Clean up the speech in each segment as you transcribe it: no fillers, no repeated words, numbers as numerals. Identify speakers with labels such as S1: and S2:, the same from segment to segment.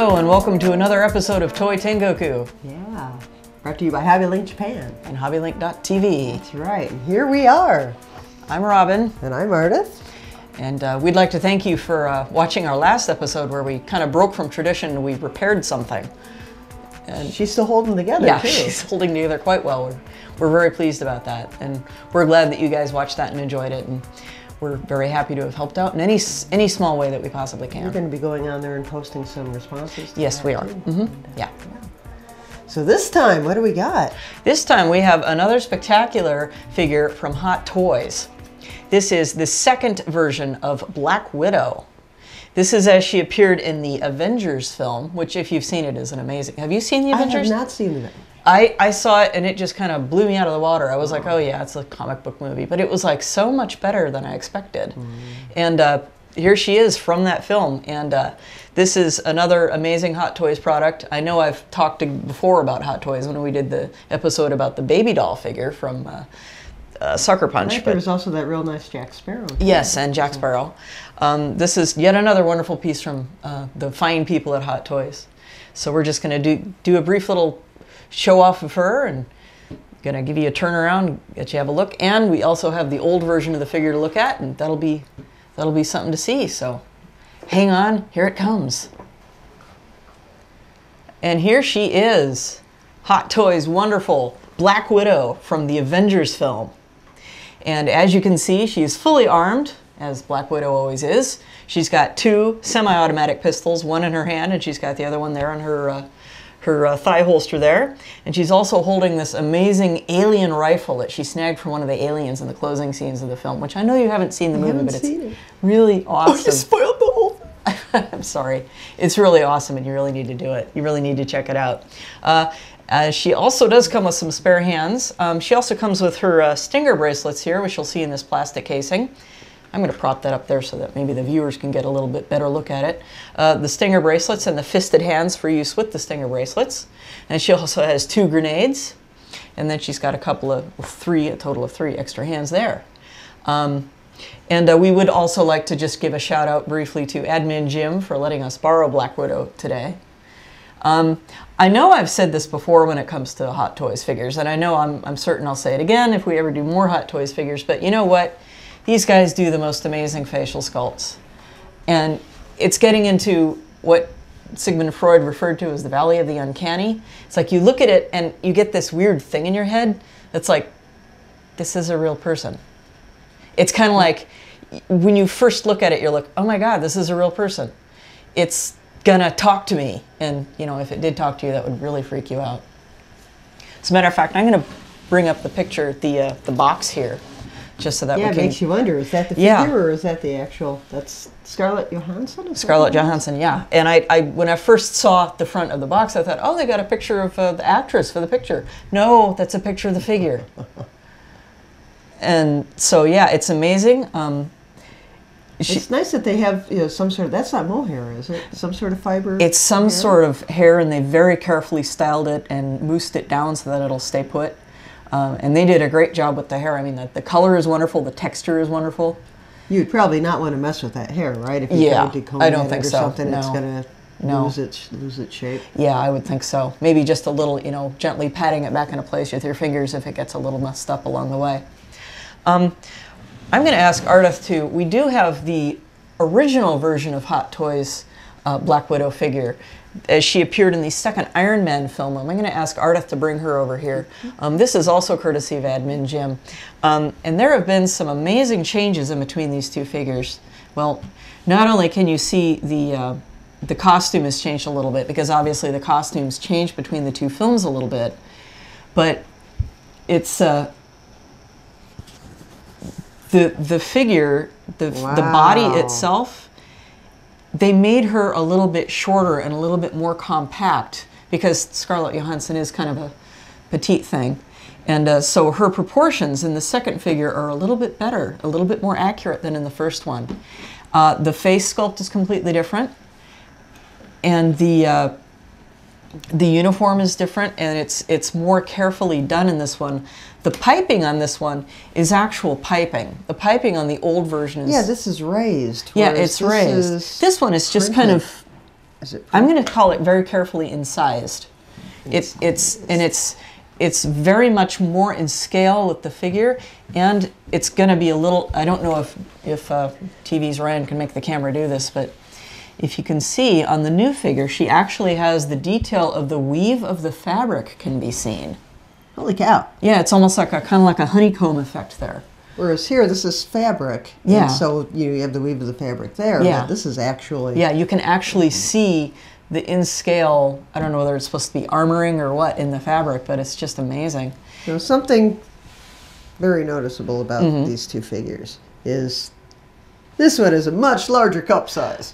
S1: Hello and welcome to another episode of Toy Tengoku.
S2: Yeah, brought to you by Hobbylink Japan.
S1: And Hobbylink.tv.
S2: That's right, and here we are.
S1: I'm Robin.
S2: And I'm Ardith.
S1: And we'd like to thank you for watching our last episode where we kind of broke from tradition and we repaired something.
S2: And she's still holding together,
S1: yeah,
S2: too.
S1: She's holding together quite well. We're very pleased about that. And we're glad that you guys watched that and enjoyed it. And we're very happy to have helped out in any small way that we possibly can.
S2: We're going to be going on there and posting some responses to
S1: yes,
S2: that,
S1: we are.
S2: Too.
S1: Yeah.
S2: So this time, what do we got?
S1: This time we have another spectacular figure from Hot Toys. This is the second version of Black Widow. This is as she appeared in the Avengers film, which if you've seen it is an amazing. Have you seen the Avengers?
S2: I have not seen it.
S1: I saw it and it just kind of blew me out of the water. I was like, oh yeah, it's a comic book movie. But it was like so much better than I expected. And here she is from that film. And this is another amazing Hot Toys product. I know I've talked before about Hot Toys when we did the episode about the baby doll figure from Sucker Punch.
S2: Right, there was also that real nice Jack Sparrow. Too.
S1: Yes, and Jack Sparrow. This is yet another wonderful piece from the fine people at Hot Toys. So we're just going to do a brief little show off of her and going to give you a turnaround, get you have a look. And we also have the old version of the figure to look at, and that'll be something to see. So hang on, here it comes. And here she is, Hot Toys' wonderful Black Widow from the Avengers film. And as you can see, she's fully armed, as Black Widow always is. She's got two semi-automatic pistols, one in her hand, and she's got the other one there on her thigh holster there. And she's also holding this amazing alien rifle that she snagged from one of the aliens in the closing scenes of the film, which I know you haven't seen the movie, but it's really awesome.
S2: Oh, you spoiled the whole thing.
S1: I'm sorry. It's really awesome, and you really need to do it. You really need to check it out. She also does come with some spare hands. She also comes with her stinger bracelets here, which you'll see in this plastic casing. I'm going to prop that up there so that maybe the viewers can get a little bit better look at it. The stinger bracelets and the fisted hands for use with the stinger bracelets. And she also has two grenades. And then she's got a total of three extra hands there. And we would also like to just give a shout out briefly to Admin Jim for letting us borrow Black Widow today. I know I've said this before when it comes to Hot Toys figures, and I know I'm certain I'll say it again if we ever do more Hot Toys figures, but you know what? These guys do the most amazing facial sculpts. And it's getting into what Sigmund Freud referred to as the Valley of the Uncanny. It's like you look at it and you get this weird thing in your head that's like, this is a real person. It's kind of like when you first look at it, you're like, oh my God, this is a real person. It's gonna talk to me. And you know, if it did talk to you, that would really freak you out. As a matter of fact, I'm gonna bring up the picture, the box here, just so that we can...
S2: Yeah, it makes you wonder, is that the figure or is that the actual... That's Scarlett Johansson?
S1: Scarlett Johansson, yeah. And I when I first saw the front of the box, I thought, oh, they got a picture of the actress for the picture. No, that's a picture of the figure. And so, yeah, it's amazing.
S2: It's nice that they have some sort of... That's not mohair, is it? Some sort of fiber?
S1: It's some sort of hair, and they very carefully styled it and moosed it down so that it'll stay put. And they did a great job with the hair. I mean, the color is wonderful. The texture is wonderful.
S2: You'd probably not want to mess with that hair, right? If you tried to comb
S1: I don't think
S2: it or
S1: so.
S2: something,
S1: No.
S2: it's going to lose its shape.
S1: Yeah, I would think so. Maybe just a little, gently patting it back into place with your fingers if it gets a little messed up along the way. I'm going to ask Ardith too. We do have the original version of Hot Toys Black Widow figure, as she appeared in the second Iron Man film. I'm going to ask Ardith to bring her over here. This is also courtesy of Admin Jim. And there have been some amazing changes in between these two figures. Well, not only can you see the costume has changed a little bit, because obviously the costumes changed between the two films a little bit, but it's the figure, the body itself, they made her a little bit shorter and a little bit more compact, because Scarlett Johansson is kind of a petite thing. And so her proportions in the second figure are a little bit better, a little bit more accurate than in the first one. The face sculpt is completely different. And the uniform is different, and it's more carefully done in this one. The piping on this one is actual piping. The piping on the old version is...
S2: Yeah, this is raised.
S1: Yeah, it's raised. This one is just kind of
S2: Is it?
S1: I'm going to call it very carefully incised. It's very much more in scale with the figure, and it's going to be a little. I don't know if TV's Ryan can make the camera do this, but if you can see on the new figure, she actually has the detail of the weave of the fabric can be seen.
S2: Holy cow!
S1: Yeah, it's almost like kind of like a honeycomb effect there.
S2: Whereas here, this is fabric.
S1: Yeah.
S2: And so you have the weave of the fabric there.
S1: Yeah.
S2: But this is actually.
S1: Yeah, you can actually see the in scale. I don't know whether it's supposed to be armoring or what in the fabric, but it's just amazing.
S2: You know, something very noticeable about these two figures is this one is a much larger cup size.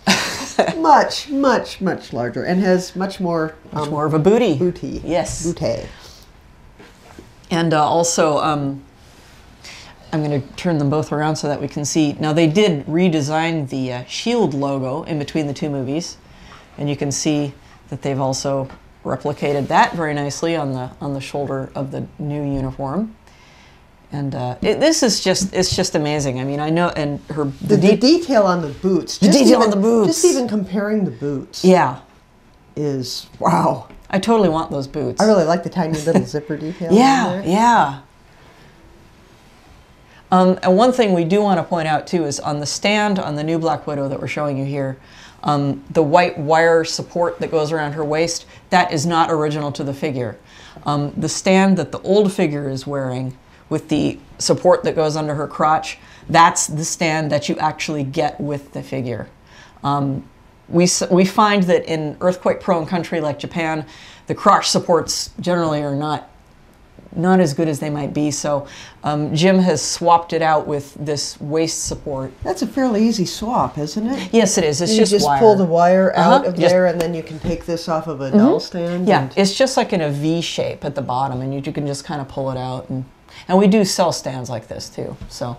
S2: much, much, much larger, and has much more
S1: more of a booty.
S2: Booty.
S1: Yes.
S2: Booty.
S1: And also, I'm going to turn them both around so that we can see. Now, they did redesign the S.H.I.E.L.D. logo in between the two movies, and you can see that they've also replicated that very nicely on the shoulder of the new uniform. And it's just amazing. I mean, I know, and
S2: the detail on the boots.
S1: The detail on the boots.
S2: Just even comparing the boots.
S1: Yeah.
S2: Is, wow.
S1: I totally want those boots.
S2: I really like the tiny little zipper detail.
S1: Yeah, yeah. And one thing we do want to point out too is on the stand on the new Black Widow that we're showing you here, the white wire support that goes around her waist, that is not original to the figure. The stand that the old figure is wearing with the support that goes under her crotch, that's the stand that you actually get with the figure. We find that in earthquake-prone country like Japan, the crotch supports generally are not as good as they might be. So Jim has swapped it out with this waist support.
S2: That's a fairly easy swap, isn't it?
S1: Yes, it is. It's
S2: you just
S1: wire.
S2: Pull the wire out of there, and then you can take this off of a doll stand.
S1: Yeah, it's just like in a V shape at the bottom, and you can just kind of pull it out. And we do sell stands like this too. So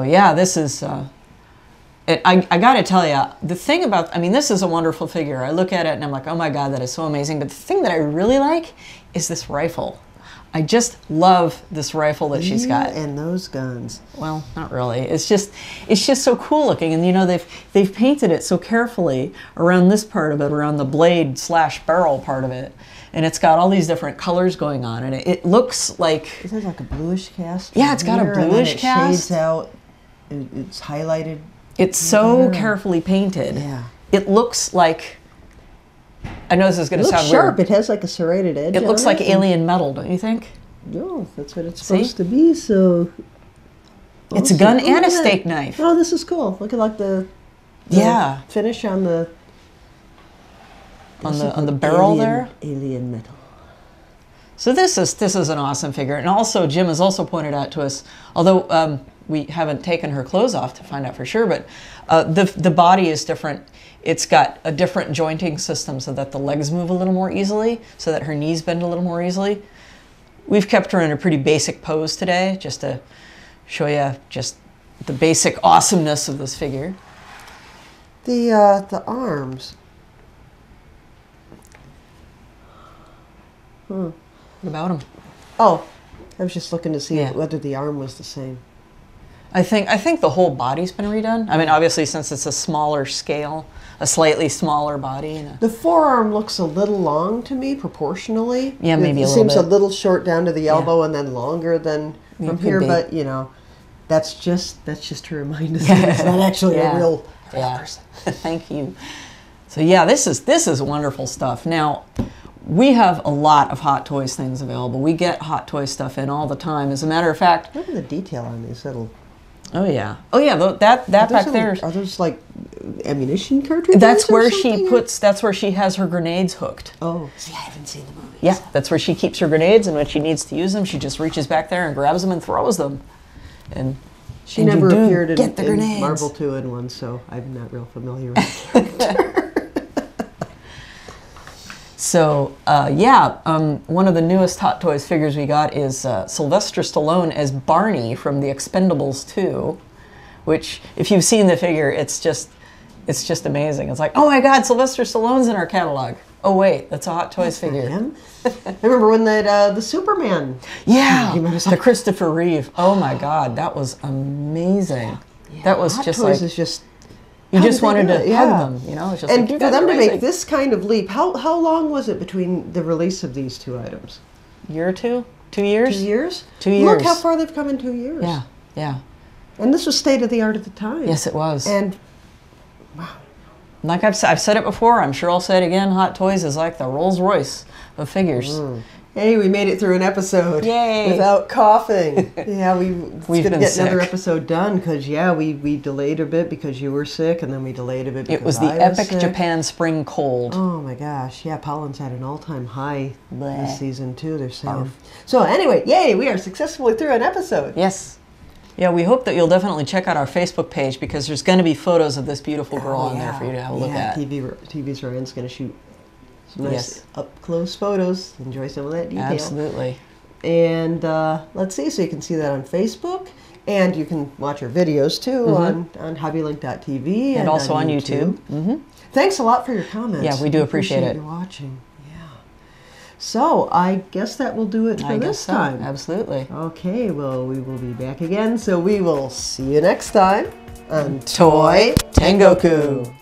S1: yeah, this is. I got to tell you, the thing about, I mean, this is a wonderful figure. I look at it and I'm like, oh my God, that is so amazing. But the thing that I really like is this rifle. I just love this rifle that she's got.
S2: And those guns.
S1: Well, not really. It's just so cool looking. And you know, they've painted it so carefully around this part of it, around the blade / barrel part of it. And it's got all these different colors going on. And it looks like...
S2: Is it like a bluish cast?
S1: Yeah, it's got a bluish cast.
S2: It shades out. It's highlighted.
S1: It's so carefully painted.
S2: Yeah.
S1: It looks like... I know this is going to sound
S2: sharp.
S1: weird.
S2: It has like a serrated edge.
S1: It looks like alien metal, don't you think?
S2: No, that's what it's supposed to be. So
S1: it's a gun and a steak knife.
S2: Oh, this is cool. Look at like the finish on the
S1: barrel there.
S2: Alien metal.
S1: So this is an awesome figure, and also Jim has also pointed out to us, although we haven't taken her clothes off to find out for sure, but the body is different. It's got a different jointing system so that the legs move a little more easily, so that her knees bend a little more easily. We've kept her in a pretty basic pose today, just to show you just the basic awesomeness of this figure.
S2: The arms.
S1: What about them?
S2: Oh, I was just looking to see whether the arm was the same.
S1: I think the whole body's been redone. I mean, obviously, since it's a smaller scale, a slightly smaller body.
S2: The forearm looks a little long to me, proportionally.
S1: Yeah, maybe a little bit.
S2: It seems a little short down to the elbow and then longer than from here. But, you know, that's just to remind us that it's not actually a real person.
S1: Thank you. So, yeah, this is wonderful stuff. Now, we have a lot of Hot Toys things available. We get Hot Toy stuff in all the time. As a matter of fact...
S2: Look at the detail on these little...
S1: Oh yeah, that back there.
S2: Are those like ammunition cartridges?
S1: That's where she puts. That's where she has her grenades hooked.
S2: Oh, see, I haven't seen the movie.
S1: Yeah, that's where she keeps her grenades, and when she needs to use them, she just reaches back there and grabs them and throws them. And
S2: she never appeared in Marvel 2 and 1, so I'm not real familiar with the character.
S1: So, one of the newest Hot Toys figures we got is Sylvester Stallone as Barney from the Expendables 2, which, if you've seen the figure, it's just amazing. It's like, oh my God, Sylvester Stallone's in our catalog. Oh wait, that's a Hot Toys figure.
S2: I remember when the Superman.
S1: Yeah, the Christopher Reeve. Oh my God, that was amazing.
S2: Yeah,
S1: that was
S2: Hot
S1: just
S2: Toys
S1: like...
S2: is just...
S1: You just wanted to
S2: Yeah.
S1: hug them, you know? It's just
S2: And
S1: like, you
S2: for
S1: guys
S2: them
S1: are
S2: to
S1: amazing.
S2: make this kind of leap, how long was it between the release of these two items?
S1: Year or two? 2 years?
S2: 2 years?
S1: 2 years.
S2: Look how far they've come in 2 years.
S1: Yeah, yeah.
S2: And this was state of the art at the time.
S1: Yes, it was.
S2: And
S1: like I've said it before, I'm sure I'll say it again, Hot Toys is like the Rolls Royce of figures.
S2: hey, we made it through an episode.
S1: Yay.
S2: Without coughing. Yeah, we've
S1: been
S2: going to get another
S1: sick.
S2: episode done because, yeah, we delayed a bit because you were sick, and then we delayed a bit because
S1: It was the
S2: I was
S1: epic
S2: sick.
S1: Japan spring cold.
S2: Oh my gosh, yeah, pollen's had an all-time high
S1: Bleh.
S2: this season too, they're saying. So anyway, yay, we are successfully through an episode.
S1: Yes. Yeah, we hope that you'll definitely check out our Facebook page because there's going to be photos of this beautiful girl on there for you to have a look at.
S2: TV's Ryan's going to shoot some nice
S1: Yes.
S2: up-close photos. Enjoy some of that detail.
S1: Absolutely.
S2: And let's see, so you can see that on Facebook. And you can watch our videos too on hobbylink.tv.
S1: And also on YouTube.
S2: Thanks a lot for your comments.
S1: Yeah, we do appreciate it.
S2: You watching. Yeah. So I guess that will do it for this time.
S1: Absolutely.
S2: Okay, well, we will be back again. So we will see you next time on
S1: Toy Tengoku.